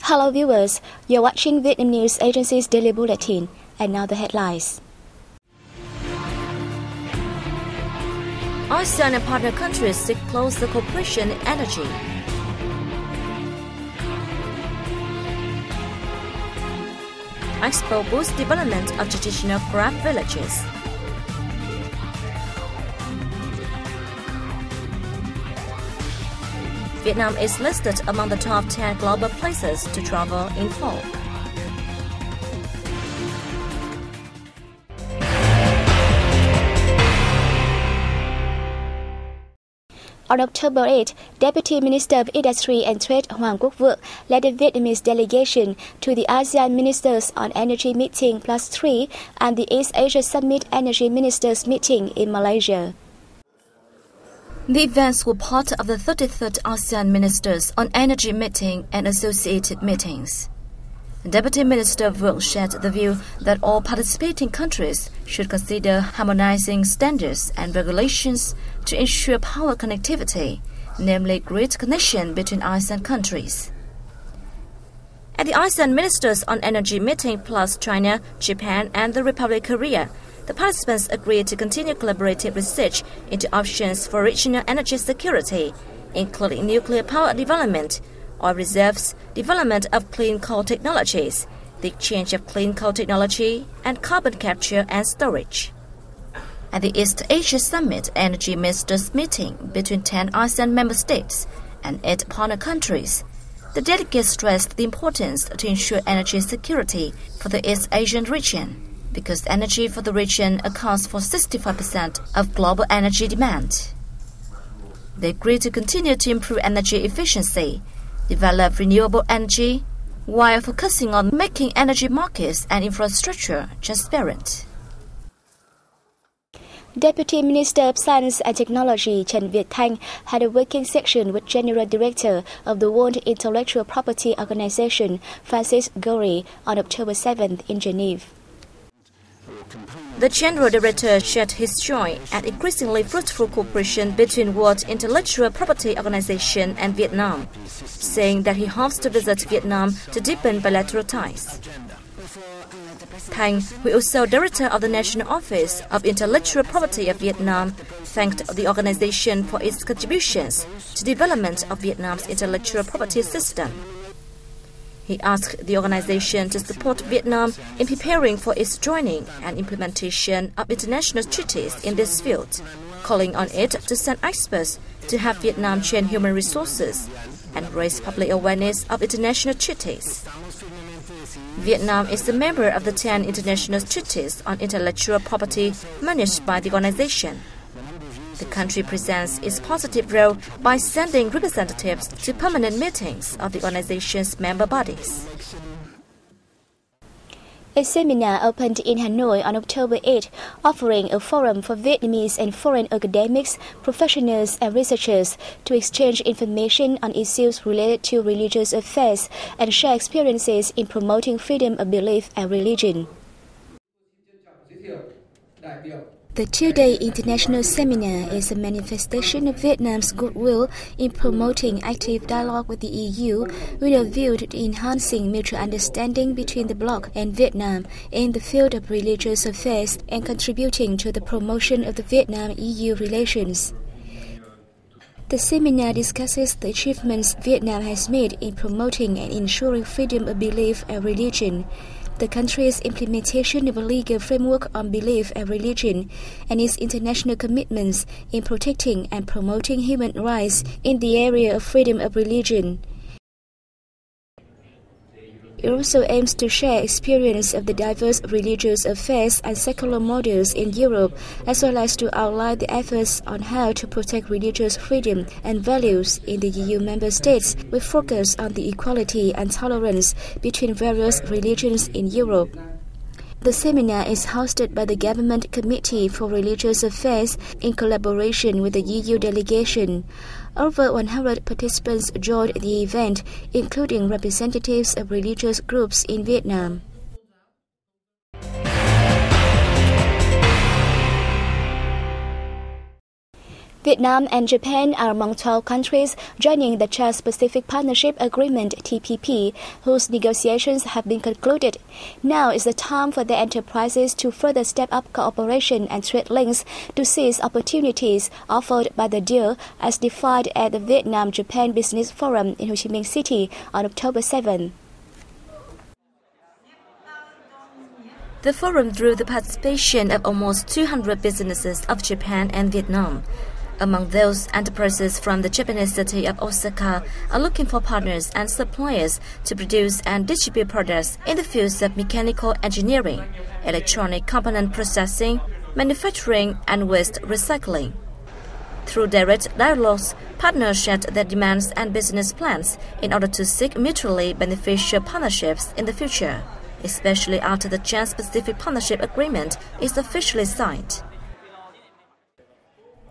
Hello viewers, you're watching VNA News Agency's Daily Bulletin, and now the headlines. ASEAN and partner countries seek closer cooperation in energy. Expo boosts development of traditional craft villages. Vietnam is listed among the top 10 global places to travel in fall. On October 8, Deputy Minister of Industry and Trade Hoàng Quốc Vượng led the Vietnamese delegation to the ASEAN Ministers on Energy Meeting +3 and the East Asia Summit Energy Ministers Meeting in Malaysia. The events were part of the 33rd ASEAN Ministers on Energy Meeting and associated meetings. Deputy Minister Vượng shared the view that all participating countries should consider harmonizing standards and regulations to ensure power connectivity, namely grid connection between ASEAN countries. At the ASEAN Ministers on Energy Meeting plus China, Japan and the Republic of Korea, the participants agreed to continue collaborative research into options for regional energy security, including nuclear power development, oil reserves, development of clean coal technologies, the exchange of clean coal technology, and carbon capture and storage. At the East Asia Summit Energy Ministers Meeting between 10 ASEAN member states and 8 partner countries, the delegates stressed the importance to ensure energy security for the East Asian region, because energy for the region accounts for 65% of global energy demand. They agreed to continue to improve energy efficiency, develop renewable energy, while focusing on making energy markets and infrastructure transparent. Deputy Minister of Science and Technology Trần Việt Thanh had a working session with General Director of the World Intellectual Property Organization, Francis Goury, on October 7th in Geneva. The General Director shared his joy at increasingly fruitful cooperation between World Intellectual Property Organization and Vietnam, saying that he hopes to visit Vietnam to deepen bilateral ties. Thanh, who is also Director of the National Office of Intellectual Property of Vietnam, thanked the organization for its contributions to development of Vietnam's intellectual property system. He asked the organization to support Vietnam in preparing for its joining and implementation of international treaties in this field, calling on it to send experts to help Vietnam train human resources and raise public awareness of international treaties. Vietnam is a member of the 10 international treaties on intellectual property managed by the organization. The country presents its positive role by sending representatives to permanent meetings of the organization's member bodies. A seminar opened in Hanoi on October 8, offering a forum for Vietnamese and foreign academics, professionals and researchers to exchange information on issues related to religious affairs and share experiences in promoting freedom of belief and religion. The two-day international seminar is a manifestation of Vietnam's goodwill in promoting active dialogue with the EU with a view to enhancing mutual understanding between the bloc and Vietnam in the field of religious affairs and contributing to the promotion of the Vietnam-EU relations. The seminar discusses the achievements Vietnam has made in promoting and ensuring freedom of belief and religion, the country's implementation of a legal framework on belief and religion, and its international commitments in protecting and promoting human rights in the area of freedom of religion. It also aims to share experience of the diverse religious affairs and secular models in Europe, as well as to outline the efforts on how to protect religious freedom and values in the EU member states, with focus on the equality and tolerance between various religions in Europe. The seminar is hosted by the Government Committee for Religious Affairs in collaboration with the EU delegation. Over 100 participants joined the event, including representatives of religious groups in Vietnam. Vietnam and Japan are among 12 countries joining the Trans-Pacific Partnership Agreement (TPP), whose negotiations have been concluded. Now is the time for their enterprises to further step up cooperation and trade links to seize opportunities offered by the deal, as defined at the Vietnam-Japan Business Forum in Ho Chi Minh City on October 7. The forum drew the participation of almost 200 businesses of Japan and Vietnam. Among those, enterprises from the Japanese city of Osaka are looking for partners and suppliers to produce and distribute products in the fields of mechanical engineering, electronic component processing, manufacturing, and waste recycling. Through direct dialogues, partners shared their demands and business plans in order to seek mutually beneficial partnerships in the future, especially after the Trans-Pacific Partnership Agreement is officially signed.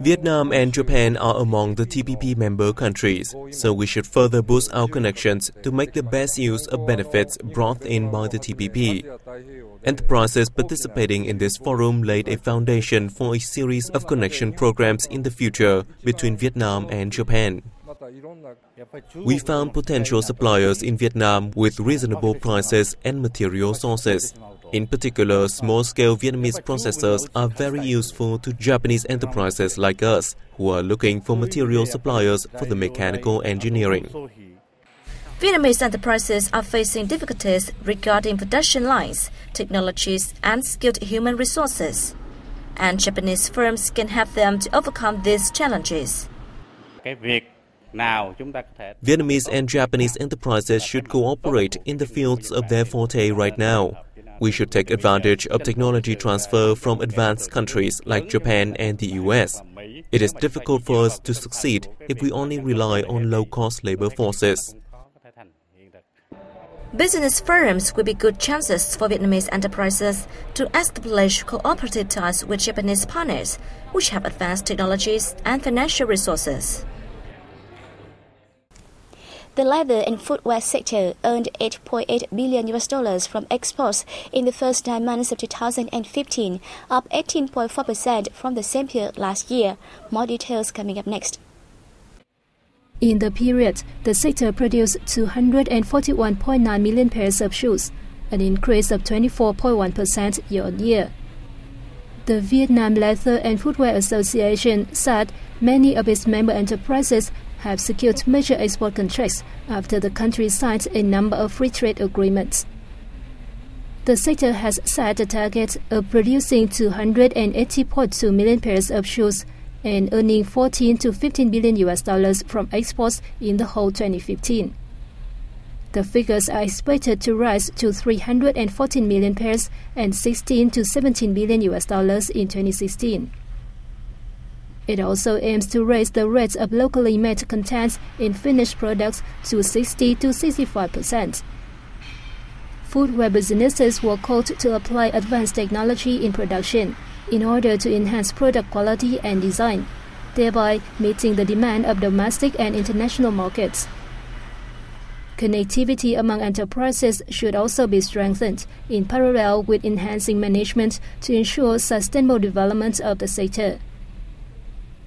Vietnam and Japan are among the TPP member countries, so we should further boost our connections to make the best use of benefits brought in by the TPP. Enterprises participating in this forum laid a foundation for a series of connection programs in the future between Vietnam and Japan. We found potential suppliers in Vietnam with reasonable prices and material sources. In particular, small-scale Vietnamese processors are very useful to Japanese enterprises like us, who are looking for material suppliers for the mechanical engineering. Vietnamese enterprises are facing difficulties regarding production lines, technologies, and skilled human resources, and Japanese firms can help them to overcome these challenges. Vietnamese and Japanese enterprises should cooperate in the fields of their forte right now. We should take advantage of technology transfer from advanced countries like Japan and the US. It is difficult for us to succeed if we only rely on low-cost labor forces. Business forums will be good chances for Vietnamese enterprises to establish cooperative ties with Japanese partners, which have advanced technologies and financial resources. The leather and footwear sector earned $8.8 billion from exports in the first 9 months of 2015, up 18.4% from the same period last year. More details coming up next. In the period, the sector produced 241.9 million pairs of shoes, an increase of 24.1% year-on-year. The Vietnam Leather and Footwear Association said many of its member enterprises have secured major export contracts after the country signed a number of free trade agreements. The sector has set a target of producing 280.2 million pairs of shoes and earning $14 to $15 billion from exports in the whole 2015. The figures are expected to rise to 314 million pairs and $16 to $17 billion in 2016. It also aims to raise the rate of locally made content in finished products to 60 to 65%. Footwear businesses were called to apply advanced technology in production in order to enhance product quality and design, thereby meeting the demand of domestic and international markets. Connectivity among enterprises should also be strengthened in parallel with enhancing management to ensure sustainable development of the sector.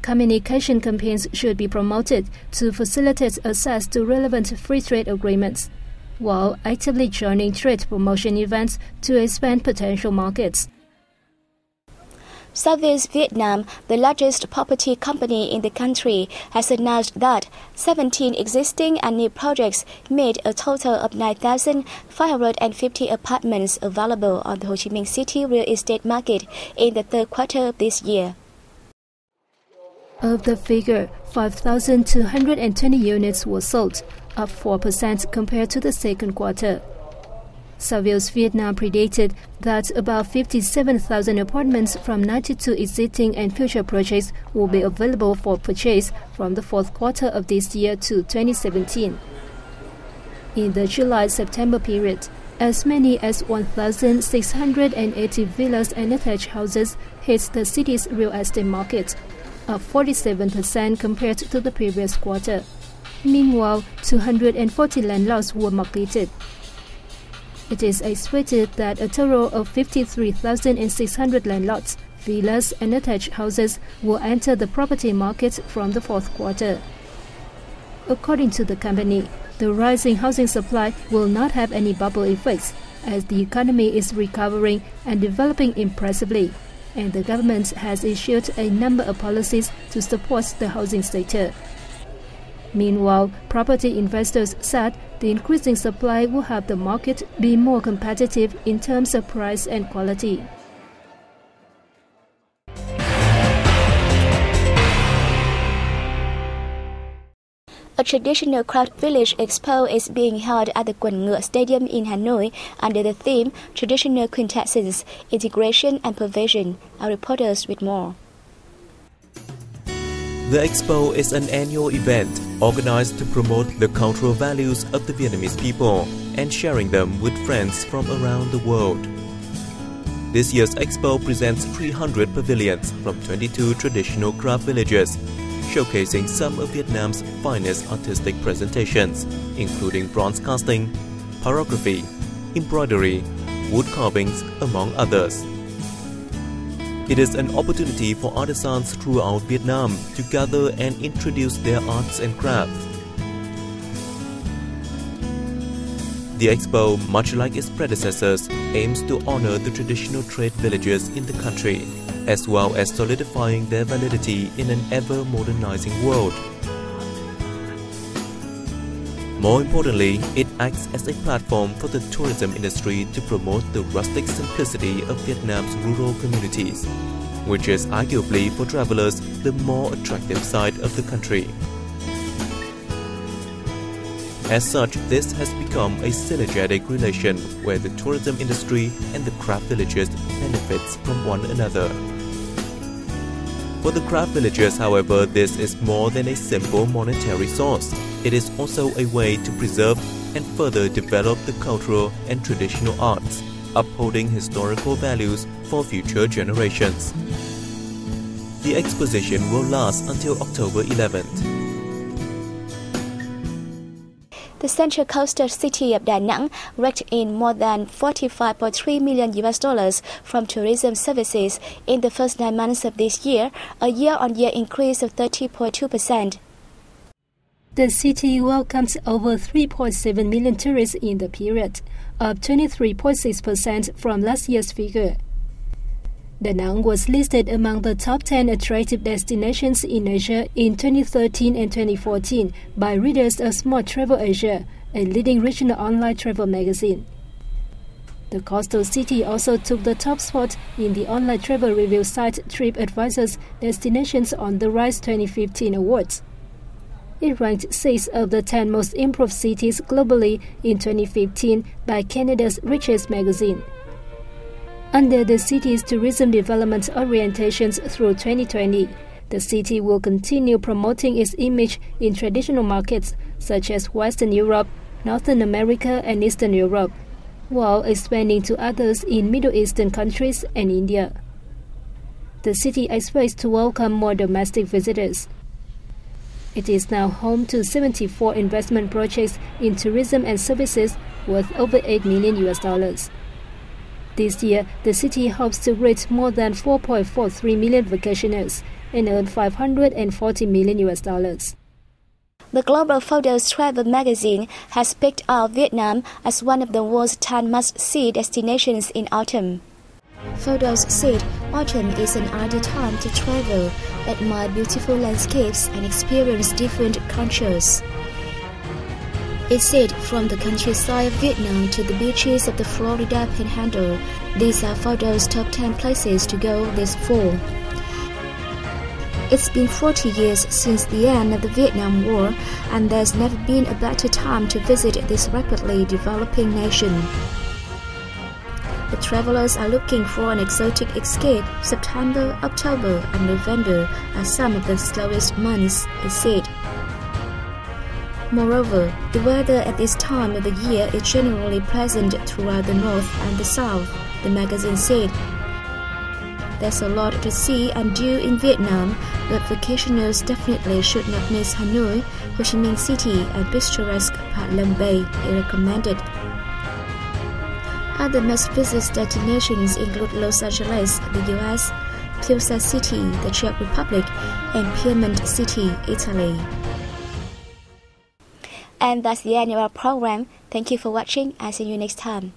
Communication campaigns should be promoted to facilitate access to relevant free trade agreements, while actively joining trade promotion events to expand potential markets. Service Vietnam, the largest property company in the country, has announced that 17 existing and new projects made a total of 9,550 apartments available on the Ho Chi Minh City real estate market in the third quarter of this year. Of the figure, 5,220 units were sold, up 4% compared to the second quarter. Service Vietnam predicted that about 57,000 apartments from 92 existing and future projects will be available for purchase from the fourth quarter of this year to 2017. In the July-September period, as many as 1,680 villas and attached houses hit the city's real estate market, up 47% compared to the previous quarter. Meanwhile, 240 land lots were marketed. It is expected that a total of 53,600 land lots, villas and attached houses will enter the property market from the fourth quarter. According to the company, the rising housing supply will not have any bubble effects as the economy is recovering and developing impressively, and the government has issued a number of policies to support the housing sector. Meanwhile, property investors said the increasing supply will help the market be more competitive in terms of price and quality. A traditional craft village expo is being held at the Quần Ngựa Stadium in Hanoi under the theme Traditional Quintessence, Integration and Pervasion. Our reporters with more. The expo is an annual event organized to promote the cultural values of the Vietnamese people and sharing them with friends from around the world. This year's expo presents 300 pavilions from 22 traditional craft villages, showcasing some of Vietnam's finest artistic presentations, including bronze casting, pyrography, embroidery, wood carvings, among others. It is an opportunity for artisans throughout Vietnam to gather and introduce their arts and crafts. The expo, much like its predecessors, aims to honor the traditional trade villages in the country, as well as solidifying their validity in an ever-modernizing world. More importantly, it acts as a platform for the tourism industry to promote the rustic simplicity of Vietnam's rural communities, which is arguably for travelers the more attractive side of the country. As such, this has become a synergetic relation where the tourism industry and the craft villages benefits from one another. For the craft villages, however, this is more than a simple monetary source. It is also a way to preserve and further develop the cultural and traditional arts, upholding historical values for future generations. The exposition will last until October 11th. The central coastal city of Da Nang raked in more than $45.3 million from tourism services in the first 9 months of this year, a year-on-year increase of 30.2%. The city welcomed over 3.7 million tourists in the period, up 23.6% from last year's figure. Da Nang was listed among the top 10 attractive destinations in Asia in 2013 and 2014 by readers of Smart Travel Asia, a leading regional online travel magazine. The coastal city also took the top spot in the online travel review site TripAdvisor's Destinations on the Rise 2015 awards. It ranked 6th of the 10 most improved cities globally in 2015 by Canada's Richest magazine. Under the city's tourism development orientations through 2020, the city will continue promoting its image in traditional markets such as Western Europe, Northern America and Eastern Europe, while expanding to others in Middle Eastern countries and India. The city expects to welcome more domestic visitors. It is now home to 74 investment projects in tourism and services worth over $8 million. This year, the city hopes to reach more than 4.43 million vacationers and earn $540 million. The Global Photos Travel magazine has picked out Vietnam as one of the world's 10 must-see destinations in autumn. Photos said autumn is an ideal time to travel, admire beautiful landscapes and experience different cultures. It said from the countryside of Vietnam to the beaches of the Florida Panhandle, these are Photos' top 10 places to go this fall. It's been 40 years since the end of the Vietnam War, and there's never been a better time to visit this rapidly developing nation. The travelers are looking for an exotic escape. September, October, and November are some of the slowest months, it said. Moreover, the weather at this time of the year is generally pleasant throughout the north and the south, the magazine said. There's a lot to see and do in Vietnam, but vacationers definitely should not miss Hanoi, Ho Chi Minh City, and picturesque Pat Long Bay, he recommended. Other must-visit destinations include Los Angeles, the US, Pisa City, the Czech Republic, and Piedmont City, Italy. And that's the end of our program. Thank you for watching. I'll see you next time.